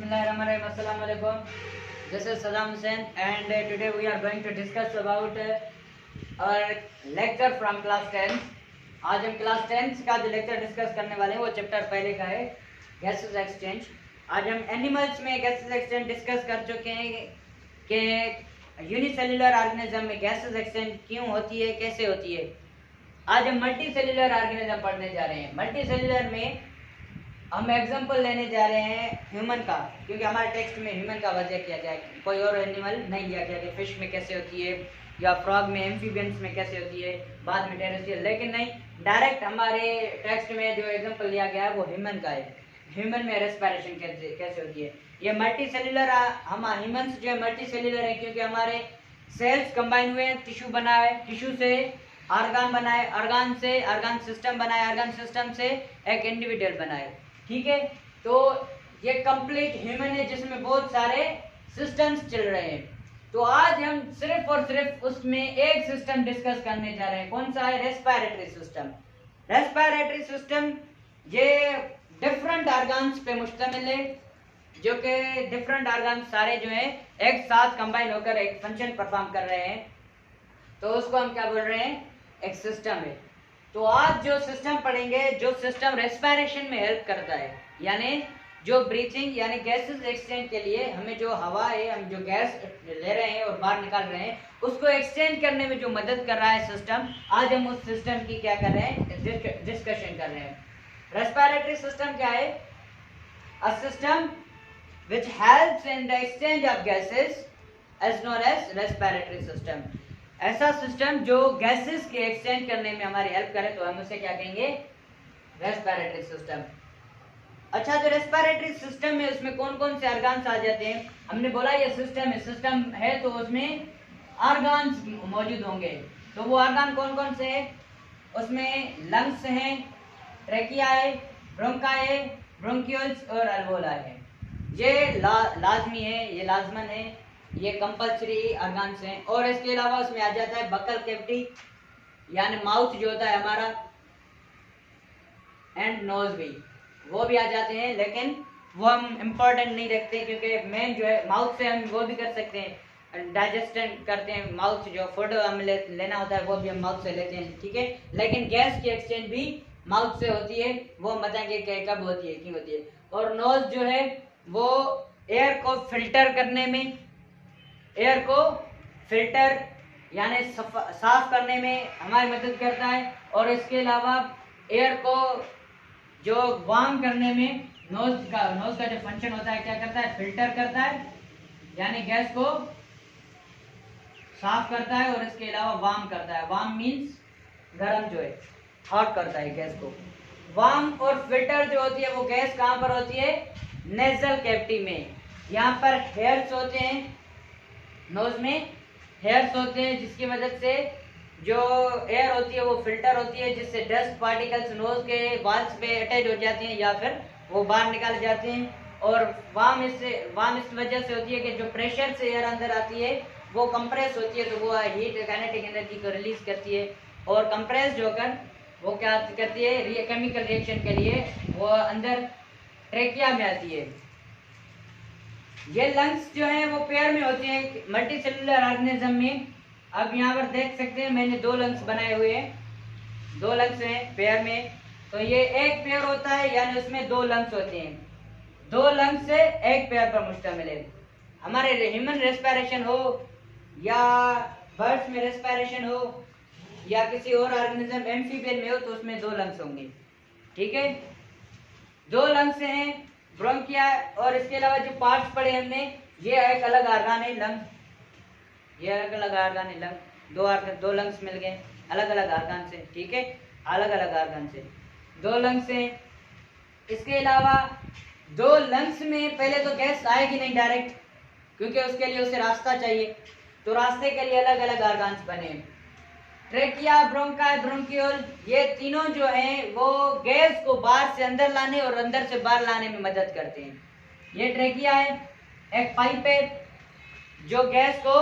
Bismillahirrahmanirrahim. Assalamu alaikum. This is Saddam Hussain and today we are going to discuss about our lecture from class 10. आज हम class 10 का जो lecture discuss करने वाले हैं वो चैप्टर पहले का है गैसेस एक्सचेंज। आज हम एनिमल्स में गैसेस एक्सचेंज डिस्कस कर चुके हैं कि यूनिसेल्युलर ऑर्गेनिज्म में गैसेस एक्सचेंज क्यों होती है, कैसे होती है। आज हम मल्टी सेल्युलर ऑर्गेनिज्म पढ़ने जा रहे हैं। मल्टी सेल्युलर में हम एग्जांपल लेने जा रहे हैं ह्यूमन का, क्योंकि हमारे टेक्स्ट में ह्यूमन का वजह किया गया है, कोई और एनिमल नहीं लिया गया कि फिश में कैसे होती है या फ्रॉग में, एम्फीबियंस में कैसे होती है, बाद में टेरेस्ट्रियल, लेकिन नहीं, डायरेक्ट हमारे टेक्स्ट में जो एग्जांपल लिया गया है वो ह्यूमन का है। ह्यूमन में रेस्पिरेशन कैसे होती है। ये मल्टी सेल्युलर, हम ह्यूमन्स जो है मल्टी सेल्युलर है क्योंकि हमारे सेल्स कंबाइन हुए हैं, टिश्यू बना है, टिश्यू से ऑर्गन बनाए, ऑर्गन से ऑर्गन सिस्टम बनाए, ऑर्गन सिस्टम से एक इंडिविजुअल बनाए। ठीक है, तो ये कंप्लीट ह्यूमन है जिसमें बहुत सारे सिस्टम्स चल रहे हैं। तो आज हम सिर्फ और सिर्फ उसमें एक सिस्टम डिस्कस करने जा रहे हैं। कौन सा है? Respiratory system. रेस्पिरेटरी सिस्टम ये डिफरेंट ऑर्गन्स पे मुश्तमिल है, जो कि डिफरेंट ऑर्गन्स सारे जो हैं एक साथ कंबाइन होकर एक फंक्शन परफॉर्म कर रहे हैं, तो उसको हम क्या बोल रहे हैं? एक सिस्टम है। तो आज जो सिस्टम पढ़ेंगे, जो सिस्टम रेस्पिरेशन में हेल्प करता है, यानी जो ब्रीथिंग यानी गैसेस एक्सचेंज के लिए हमें जो हवा है, हम जो गैस ले रहे हैं और बाहर निकाल रहे हैं, उसको एक्सचेंज करने में जो मदद कर रहा है सिस्टम, आज हम उस सिस्टम की क्या कर रहे हैं? डिस्कशन कर रहे हैं। रेस्पिरेटरी सिस्टम क्या है? A system which helps in the exchange of gases as known as respiratory system। ऐसा सिस्टम जो गैसेस के एक्सचेंज करने में हमारी हेल्प करे तो हम उसे क्या कहेंगे? Respiratory system. अच्छा, जो रेस्पिरेटरी सिस्टम में उसमें कौन कौन से ऑर्गन्स आ जाते हैं? हमने बोला ये सिस्टम है तो उसमें ऑर्गन्स मौजूद होंगे। तो वो ऑर्गन कौन कौन से हैं? उसमें लंग्स हैं, ट्रेकिया है, ब्रोंका है, ब्रोंक्यूल्स और अल्वोला है। ये लाजमी है, ये लाजमन है, ये कंपल्सरी ऑर्गन्स हैं। और इसके अलावा उसमें आ जाता है बकल कैविटी यानी माउथ जो होता है हमारा, एंड नोज भी, वो भी आ जाते हैं, लेकिन वो हम इम्पोर्टेंट नहीं रखते क्योंकि मेन जो है माउथ से हम वो भी कर सकते हैं, डाइजेशन करते हैं। माउथ जो फूड हम लेना होता है वो भी हम माउथ से लेते हैं, ठीक है। लेकिन गैस की एक्सचेंज भी माउथ से होती है, वो हम बताएंगे कि कब होती है, क्यों होती है। और नोज जो है वो एयर को फिल्टर करने में, एयर को फिल्टर यानी साफ करने में हमारी मदद करता है। और इसके अलावा एयर को जो वार्म करने में नोज का जो फंक्शन होता है क्या करता है? फिल्टर करता है, यानी गैस को साफ करता है। और इसके अलावा वार्म करता है। वार्म मीन्स गर्म, जो है हॉट करता है गैस को। वार्म और फिल्टर जो होती है वो गैस कहाँ पर होती है? नेजल कैविटी में। यहाँ पर हेयर्स होते हैं, नोज में हेयर्स होते हैं, जिसकी मदद से जो एयर होती है वो फिल्टर होती है, जिससे डस्ट पार्टिकल्स नोज के वाल्स पे अटैच हो जाते हैं या फिर वो बाहर निकाल जाते हैं। और वार्म इस वजह से होती है कि जो प्रेशर से एयर अंदर आती है वो कंप्रेस होती है, तो वो हीट काइनेटिक एनर्जी को रिलीज करती है। और कंप्रेस होकर वो क्या करती है? केमिकल रिएक्शन के लिए वो अंदर ट्रेकिया में आती है। ये लंग्स जो हैं वो पेयर में होते हैं मल्टी सेल्युलर ऑर्गेनिज्म में। अब यहाँ पर देख सकते हैं मैंने दो लंग्स बनाए हुए हैं, दो लंग्स हैं पेयर में। तो ये एक पेयर होता है, यानी उसमें दो लंग्स होते हैं, दो लंग्स से एक पेयर पर मुश्तमिल है। हमारे ह्यूमन रेस्पिरेशन हो या बर्ड्स में रेस्पिरेशन हो या किसी और ऑर्गेनिज्म एम्फीबियन में हो तो उसमें दो लंग्स होंगे, ठीक है। दो लंग्स हैं, ब्रोंकिया। और इसके अलावा जो पार्ट्स पढ़े हमने, ये एक अलग ऑर्गन है लंग, ये अलग ऑर्गन है लंग। दो लंग्स मिल गए अलग अलग ऑर्गन से, ठीक है, अलग अलग ऑर्गन से दो लंग्स हैं। इसके अलावा दो लंग्स में पहले तो गैस आएगी नहीं डायरेक्ट, क्योंकि उसके लिए उसे रास्ता चाहिए, तो रास्ते के लिए अलग अलग ऑर्गन्स बने। ट्रेकिया, ब्रोंका, ब्रोंक्यूल, ये तीनों जो हैं वो गैस को बाहर से अंदर लाने और अंदर से बाहर लाने में मदद करते हैं। ये ट्रेकिया है, एक पाइप है जो गैस को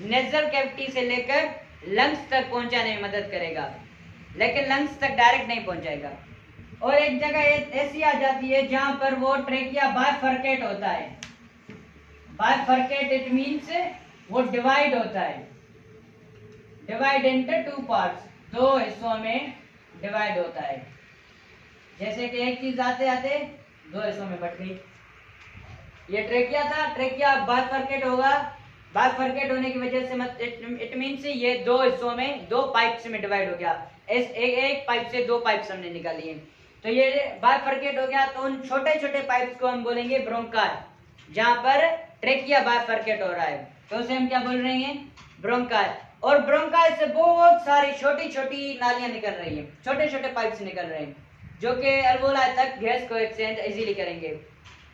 नेजल कैविटी से लेकर लंग्स तक पहुंचाने में मदद करेगा, लेकिन लंग्स तक डायरेक्ट नहीं पहुंचाएगा। और एक जगह ऐसी आ जाती है जहां पर वो ट्रेकिया बाइफरकेट होता है। बाइफरकेट इट मींस वो डिवाइड होता है, डिवाइड इनटू टू पार्ट्स, दो हिस्सों में डिवाइड होता है। जैसे कि एक चीज आते आते दो हिस्सों में बट गई। ये ट्रेकिया था, ट्रेकिया बाइफरकेट होगा, बाइफरकेट होने की वजह से इट मींस ये दो हिस्सों में, दो पाइप्स में डिवाइड हो गया। एक पाइप से दो पाइप्स हमने निकाली है, तो ये बाइफरकेट हो गया। तो उन छोटे छोटे पाइप्स को हम बोलेंगे ब्रोंकाई, जहां पर ट्रेकिया बाइफरकेट हो रहा है तो उसे हम क्या बोल रहे हैं, ब्रोंकाई। और ब्रोंकाई से बहुत सारी छोटी छोटी नालियां निकल रही हैं, छोटे छोटे पाइप्स निकल रहे हैं, जो कि अल्वोलाई तक गैस को एक्सचेंज इजीली करेंगे,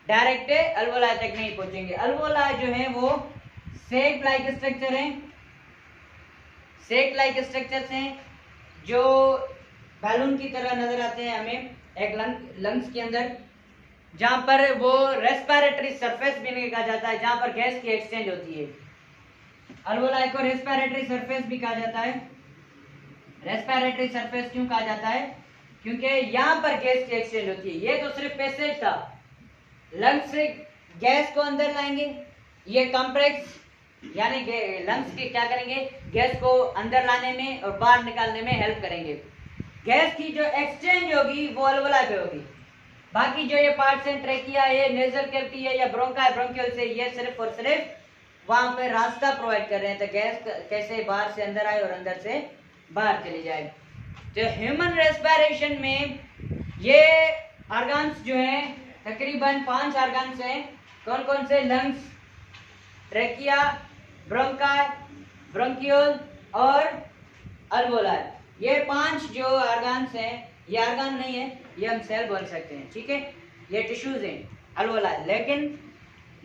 डायरेक्ट अल्वोलाई तक नहीं पहुंचेंगे। अल्वोलाई जो है वो सेक लाइक स्ट्रक्चर है, सेक लाइक स्ट्रक्चर्स हैं जो बैलून की तरह नजर आते हैं हमें एक लंग्स के अंदर, जहां पर वो रेस्पिरेटरी सरफेस भी कहा जाता है, जहां पर गैस की एक्सचेंज होती है। अल्वोलाई को रेस्पिरेटरी सरफेस भी कहा जाता है। रेस्पिरेटरी सरफेस क्यों कहा जाता है, क्योंकि यहाँ पर गैस की एक्सचेंज होती है। ये तो सिर्फ पैसेज था, लंग्स से गैस को अंदर लाएंगे, ये कॉम्प्रेक्स यानी लंग्स के क्या करेंगे, गैस को अंदर लाने में और बाहर निकालने में हेल्प करेंगे। गैस की जो एक्सचेंज होगी वो अल्वोलाई पे होगी। बाकी जो ये पार्ट्स हैं, ट्रेकिया है, नेजल कैविटी है या ब्रोंकाई ब्रोंकियल से, ये सिर्फ और सिर्फ वहां पे रास्ता प्रोवाइड कर रहे हैं, तो गैस कैसे बाहर से अंदर आए और अंदर से बाहर चली जाए। तो ह्यूमन रेस्पिरेशन में ये ऑर्गन्स जो हैं, तकरीबन 5 ऑर्गन्स हैं। कौन कौन से, लंग्स, ट्रेकिया, ब्रोंकाई, ब्रोंकियोल और अल्वोलाई। ये 5 जो ऑर्गन्स हैं, ये ऑर्गन नहीं है, ये हम सेल बोल सकते हैं, ठीक है, ये टिश्यूज हैं अल्वोलाई। लेकिन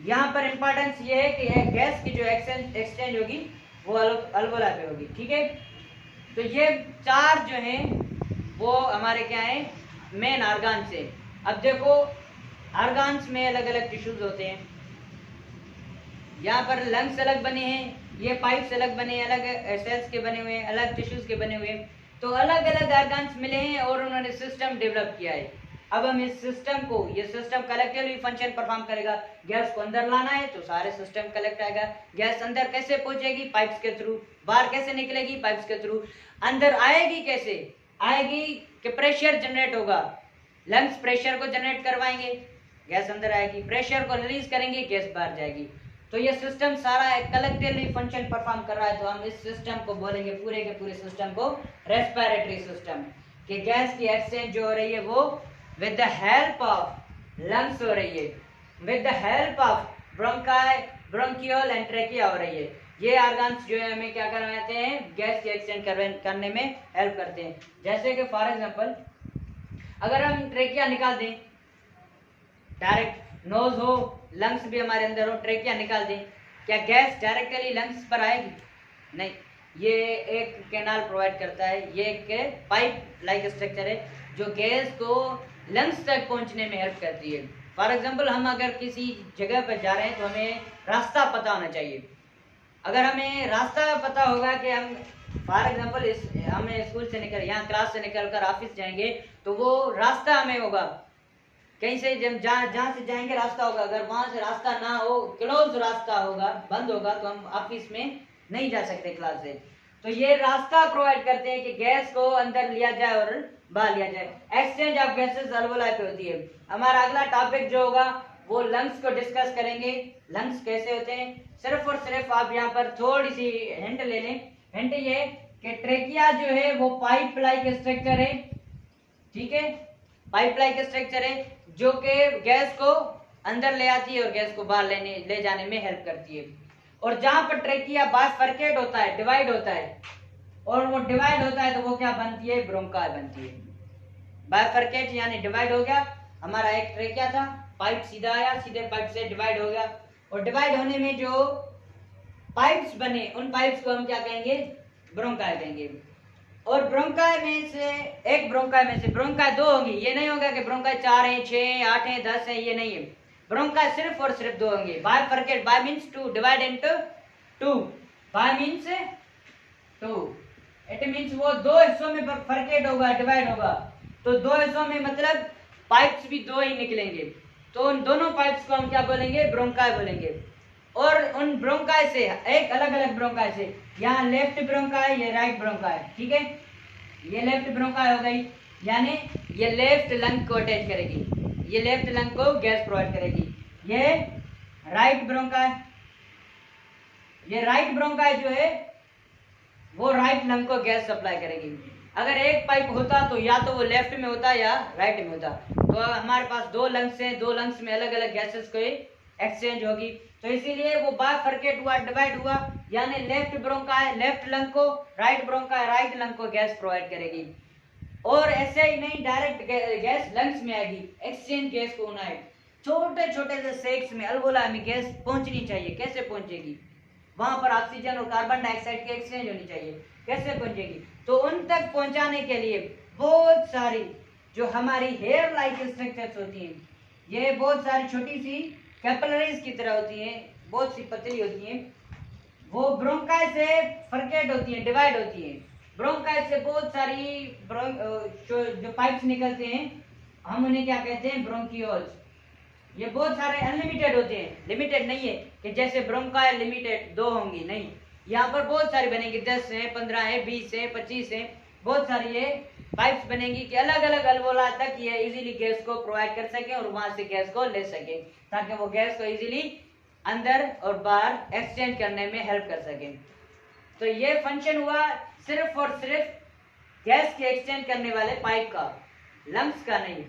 यहाँ पर इंपॉर्टेंस ये है कि गैस की जो एक्सचेंज होगी वो अल्वोलाई पे होगी, ठीक है। तो ये 4 जो हैं वो हमारे क्या है, मेन ऑर्गन्स है। अब देखो ऑर्गन्स में अलग अलग टिश्यूज होते हैं, यहाँ पर लंग्स अलग बने हैं, ये पाइप्स अलग बने हैं, अलग सेल्स के बने हुए हैं, अलग टिश्यूज के बने हुए हैं। तो अलग अलग ऑर्गन्स मिले हैं और उन्होंने सिस्टम डेवलप किया है। अब हम इस सिस्टम को, ये सिस्टम कलेक्टिवली फंक्शन परफॉर्म करेगा। गैस को अंदर लाना है तो सारे सिस्टम कलेक्ट आएगा। गैस अंदर कैसे पहुंचेगी, पाइप्स के थ्रू। बाहर कैसे निकलेगी, पाइप्स के थ्रू। अंदर आएगी कैसे, आएगी कि प्रेशर जनरेट होगा, लंग्स प्रेशर को जनरेट करवाएंगे, गैस अंदर आएगी, प्रेशर को रिलीज करेंगे, गैस बाहर जाएगी। तो ये सिस्टम सारा कलेक्टिवली फंक्शन परफॉर्म कर रहा है। तो हम इस सिस्टम को बोलेंगे, पूरे के पूरे सिस्टम को रेस्पिरेटरी सिस्टम, कि गैस की एक्सचेंज जो हो रही है वो with the help of lungs हो रही है, with the help of bronchi, bronchiole and trachea हो रही है। ये ऑर्गन्स जो है हमें क्या करवाते हैं, गैस की एक्सचेंज करने में हेल्प करते हैं। जैसे कि फॉर एग्जांपल अगर हम ट्रेकिया निकाल दें, डायरेक्ट नोज हो, लंग्स भी हमारे अंदर हो, ट्रेकिया निकाल दें, क्या गैस डायरेक्टली लंग्स पर आएगी? नहीं, ये एक कैनाल प्रोवाइड करता है, ये एक पाइप लाइक स्ट्रक्चर है जो गैस को लंग्स तक पहुंचने में हेल्प करती है। फॉर एग्जांपल हम अगर किसी जगह पर जा रहे हैं तो हमें रास्ता पता होना चाहिए। अगर हमें रास्ता पता होगा कि हम फॉर एग्जांपल हमें स्कूल से निकल, यहाँ क्लास से निकल कर ऑफिस जाएंगे, तो वो रास्ता हमें होगा, कहीं से जहाँ से जाएंगे रास्ता होगा। अगर वहाँ से रास्ता ना हो, क्लोज रास्ता होगा, बंद होगा, तो हम ऑफिस में नहीं जा सकते क्लास से। तो ये रास्ता प्रोवाइड करते हैं कि गैस को अंदर लिया जाए और बाहर लिया जाए। एक्सचेंज ऑफ गैसेस अल्वोलाई पे होती है। हमारा अगला टॉपिक जो होगा वो लंग्स को डिस्कस करेंगे, लंग्स कैसे होते हैं। सिर्फ और सिर्फ आप यहाँ पर थोड़ी सी हिंट ले लें। हिंट ये कि ट्रेकिया जो है वो पाइप लाइक स्ट्रक्चर है, ठीक है, पाइप लाइक स्ट्रक्चर है जो कि गैस को अंदर ले आती है और गैस को बाहर ले जाने में हेल्प करती है। और जहां पर ट्रेकिया बाइफरकेट होता है, डिवाइड होता है, और वो डिवाइड होता है तो वो क्या बनती है, ब्रोंकाई बनती है। बाइफरकेट यानी डिवाइड हो गया, हमारा एक ट्रेकिया था, पाइप सीधा आया, सीधे पाइप से डिवाइड हो गया, और डिवाइड होने में जो पाइप्स बने उन पाइप्स को हम क्या कहेंगे, ब्रोंकाई कहेंगे। और ब्रोंकाई में से एक ब्रोंकाई 2 होंगी। ये नहीं होगा कि ब्रोंकाई 4 है, 6 है, 8 है, 10 है, ये नहीं है। ब्रोंकाई सिर्फ और सिर्फ 2 होंगे। Bifurcate, bi means two, divide into 2, bi means 2, it means वो 2 हिस्सों में फरकेट होगा, डिवाइड होगा। तो दो हिस्सों में मतलब पाइप्स भी दो ही निकलेंगे, तो उन दोनों पाइप्स को हम क्या बोलेंगे, ब्रोंकाई बोलेंगे। और उन ब्रोंकाई से एक अलग अलग ब्रोंकाई से, यहाँ लेफ्ट ब्रोंकाई, ये राइट ब्रोंकाई, ठीक है, ये लेफ्ट ब्रोंकाई हो गई, यानी ये लेफ्ट लंग को अटैच करेगी, ये लेफ्ट लंग को गैस प्रोवाइड करेगी। ये राइट ब्रोंकाई, ये राइट ब्रोंकाई जो है वो राइट लंग को गैस सप्लाई करेगी। अगर एक पाइप होता तो या तो वो लेफ्ट में होता या राइट में होता, तो हमारे पास दो लंग्स हैं, दो लंग्स में अलग अलग गैसेस को एक्सचेंज होगी, तो इसीलिए वो बाइफरकेट हुआ, डिवाइड हुआ, यानी लेफ्ट ब्रोंकाई लेफ्ट लंग को, राइट ब्रोंकाई राइट लंग को गैस प्रोवाइड करेगी। और ऐसे ही नहीं डायरेक्ट गैस लंग्स में आएगी, एक्सचेंज गैस को होना है। छोटे छोटे से सेक्स में अल्वोला में गैस पहुंचनी चाहिए, कैसे पहुंचेगी, वहां पर ऑक्सीजन और कार्बन डाइऑक्साइड की एक्सचेंज होनी चाहिए, कैसे पहुंचेगी, तो उन तक पहुंचाने के लिए बहुत सारी जो हमारी हेयर लाइक स्ट्रक्चर्स होती हैं, ये बहुत सारी छोटी सी कैपिलरीज की तरह होती हैं, बहुत सी पतली होती हैं, वो ब्रोंकाई से फरकेट होती हैं, डिवाइड होती हैं। ब्रोंकाई से बहुत सारी जो पाइप्स निकलते हैं, हम उन्हें क्या कहते हैं, ब्रोंकियोल्स। ये बहुत सारे अनलिमिटेड होते हैं, लिमिटेड नहीं है कि जैसे ब्रोंकाई लिमिटेड दो होंगी, नहीं, यहाँ पर बहुत सारी बनेंगी, 10 है, 15 है, 20 है, 25 है, बहुत सारी ये पाइप्स बनेंगी कि अलग अलग अल्वोला तक ये इजीली गैस को प्रोवाइड कर सके और वहां से गैस को ले सके, ताकि वो गैस को इजीली अंदर और बाहर एक्सचेंज करने में हेल्प कर सके। तो ये फंक्शन हुआ सिर्फ और सिर्फ गैस के एक्सचेंज करने वाले पाइप का, लंग्स का नहीं,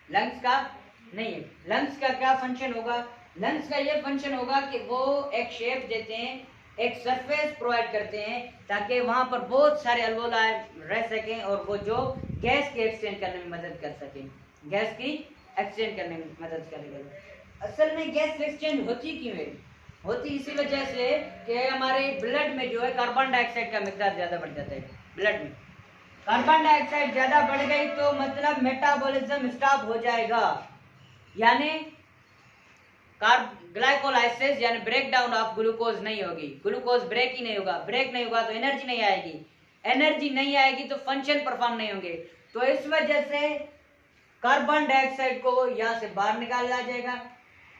लंग्स का नहीं है। लंग्स का क्या फंक्शन होगा, लंग्स का ये फंक्शन होगा कि वो एक शेप देते हैं, एक सरफेस प्रोवाइड करते हैं, ताकि वहां पर बहुत सारे अल्वोला रह सकें और वो जो गैस की एक्सचेंज करने में मदद कर सकें, गैस की एक्सचेंज करने में मदद करेगा। असल में गैस एक्सचेंज होती क्यों है, होती इसी वजह से कि हमारे ब्लड में जो है कार्बन डाइऑक्साइड का मिकदार ज्यादा बढ़ जाता है। ब्लड में कार्बन डाइऑक्साइड ज्यादा बढ़ गई तो मतलब मेटाबॉलिज्म स्टॉप हो जाएगा, यानी ग्लाइकोलाइसिस यानी ब्रेक डाउन ऑफ ग्लूकोज नहीं होगी, ग्लूकोज ब्रेक ही नहीं होगा, ब्रेक नहीं होगा तो एनर्जी नहीं आएगी, एनर्जी नहीं आएगी तो फंक्शन परफॉर्म नहीं होंगे। तो इस वजह से कार्बन डाइऑक्साइड को यहाँ से बाहर निकाला जाएगा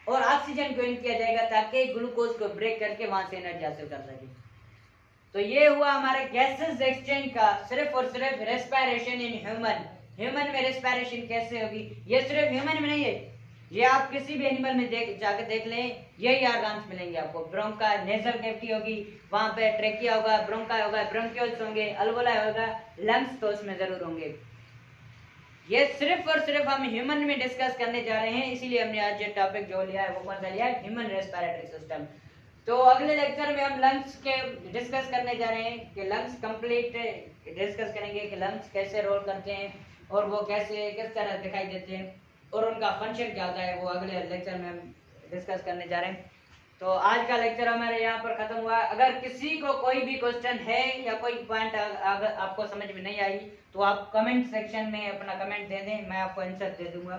और ऑक्सीजन को इन किया जाएगा, ताकि ग्लूकोज को ब्रेक करके वहां से एनर्जी हासिल कर सके। तो ये हुआ हमारे गैसेस एक्सचेंज का सिर्फ और सिर्फ रेस्पिरेशन इन ह्यूमन। ह्यूमन में रेस्पिरेशन कैसे होगी, ये सिर्फ ह्यूमन में नहीं है, ये आप किसी भी एनिमल में जाके देख लें, यही ऑर्गन्स मिलेंगे आपको। ब्रोंका नेजल कैविटी होगी, वहां पे ट्रेकिया होगा, ब्रोंका होगा, ब्रोंकियोल्स होंगे, अल्वोला होगा, लंग्स तो उसमें जरूर होंगे। ये सिर्फ और सिर्फ हम ह्यूमन में डिस्कस करने जा रहे हैं, इसीलिए हमने आज ये टॉपिक जो लिया है वो कौन सा लिया है, ह्यूमन रेस्पिरेटरी सिस्टम। तो अगले लेक्चर में हम लंग्स के डिस्कस करने जा रहे हैं कि लंग्स कंप्लीट डिस्कस करेंगे कि लंग्स कैसे रोल करते हैं और वो कैसे किस तरह दिखाई देते हैं और उनका फंक्शन क्या होता है, वो अगले लेक्चर में हम डिस्कस करने जा रहे हैं। तो आज का लेक्चर हमारे यहाँ पर खत्म हुआ। अगर किसी को कोई भी क्वेश्चन है या कोई पॉइंट अगर आपको समझ में नहीं आई तो आप कमेंट सेक्शन में अपना कमेंट दे दें, मैं आपको आंसर दे दूंगा।